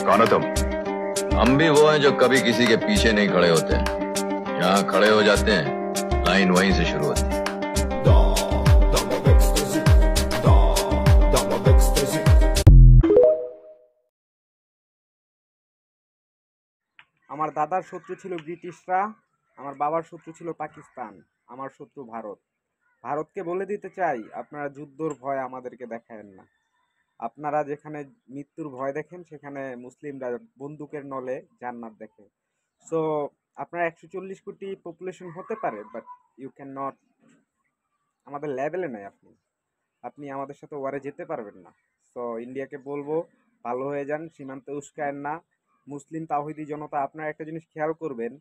कौन हो तुम? हम भी वो हैं जो कभी किसी के पीछे नहीं खड़े होते हैं। यहाँ खड़े हो जाते हैं, लाइन वहीं से शुरू होती है। আমার দাদার শত্রু ছিল ব্রিটিশরা, আমার বাবার শত্রু ছিল পাকিস্তান, আমার শত্রু ভারত। ভারতকে বলে দিতে চাই, আপনারা যুদ্ধর ভয় আমাদেরকে দেখায়েন না। আপনারা যেখানে মৃত্যুর ভয় দেখেন, সেখানে মুসলিমরা বন্দুকের নলে জান্নাত দেখে। সো আপনারা 140 কোটি পপুলেশন হতে পারে, বাট ইউ ক্যান নট, আমাদের লেভেলে নাই আপনি। আপনি আমাদের সাথে ওয়ারে যেতে পারবেন না। সো ইন্ডিয়াকে বলবো, ভালো হয়ে যান, সীমান্তে উস্কায়েন না। মুসলিম তাওহিদি জনতা, আপনারা একটা জিনিস খেয়াল করবেন,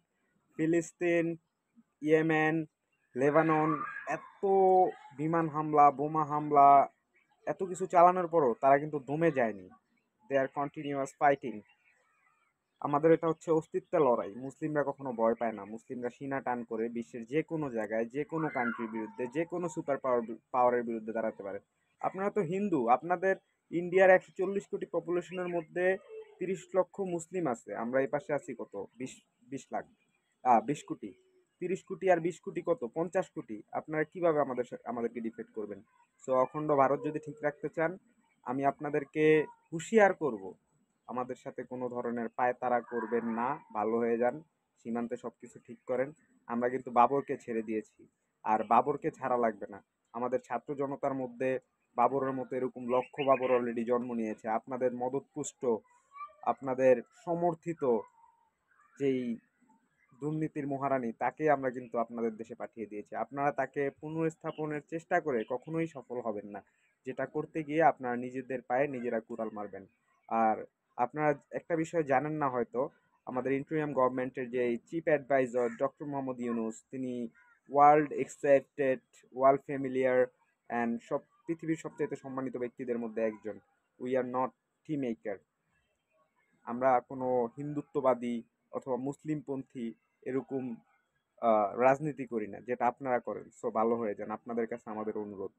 ফিলিস্তিন, ইয়েমেন, লেবানন, এত বিমান হামলা, বোমা হামলা, এত কিছু চালানোর পরও তারা কিন্তু দমে যায়নি। দে আর কন্টিনিউয়াস ফাইটিং। আমাদের এটা হচ্ছে অস্তিত্বের লড়াই। মুসলিমরা কখনো ভয় পায় না। মুসলিমরা সিনা টান করে বিশ্বের যে কোনো জায়গায়, যে কোনো কান্ট্রির বিরুদ্ধে, যে কোনো সুপার পাওয়ারের বিরুদ্ধে দাঁড়াতে পারে। আপনারা তো হিন্দু, আপনাদের ইন্ডিয়ার 140 কোটি পপুলেশনের মধ্যে 30 লক্ষ মুসলিম আছে। আমরা এই পাশে আছি কত, 20 লাখ, 20 কোটি। 30 কোটি আর 20 কোটি কত, 50 কোটি। আপনারা কিভাবে আমাদেরকে ডিফেক্ট করবেন? সো অখণ্ড ভারত যদি ঠিক রাখতে চান, আমি আপনাদেরকে হুঁশিয়ার করব, আমাদের সাথে কোনো ধরনের পায়তারা করবেন না। ভালো হয়ে যান, সীমান্তে সব কিছু ঠিক করেন। আমরা কিন্তু বাবরকে ছেড়ে দিয়েছি, আর বাবরকে ছাড়া লাগবে না। আমাদের ছাত্র জনতার মধ্যে বাবরের মতো এরকম লক্ষ বাবর অলরেডি জন্ম নিয়েছে। আপনাদের মদতপুষ্ট, আপনাদের সমর্থিত যেই দুর্নীতির মহারানী, তাকে আমরা কিন্তু আপনাদের দেশে পাঠিয়ে দিয়েছি। আপনারা তাকে পুনর্স্থাপনের চেষ্টা করে কখনোই সফল হবেন না, যেটা করতে গিয়ে আপনারা নিজেদের পায়ে নিজেরা কুড়াল মারবেন। আর আপনারা একটা বিষয় জানেন না হয়তো, আমাদের ইন্টারিম গভর্নমেন্টের যে chief adviser doctor Mohammad Yunus, তিনি world accepted, world familiar and সব পৃথিবীর সবচেয়ে সম্মানিত ব্যক্তিদের মধ্যে একজন। We are not tea maker. আমরা কোনো হিন্দুত্ববাদী অথবা মুসলিমপন্থী এরকম রাজনীতি করি না, যেটা আপনারা করেন। সো ভালো হয়ে যান, আপনাদের কাছে আমাদের অনুরোধ।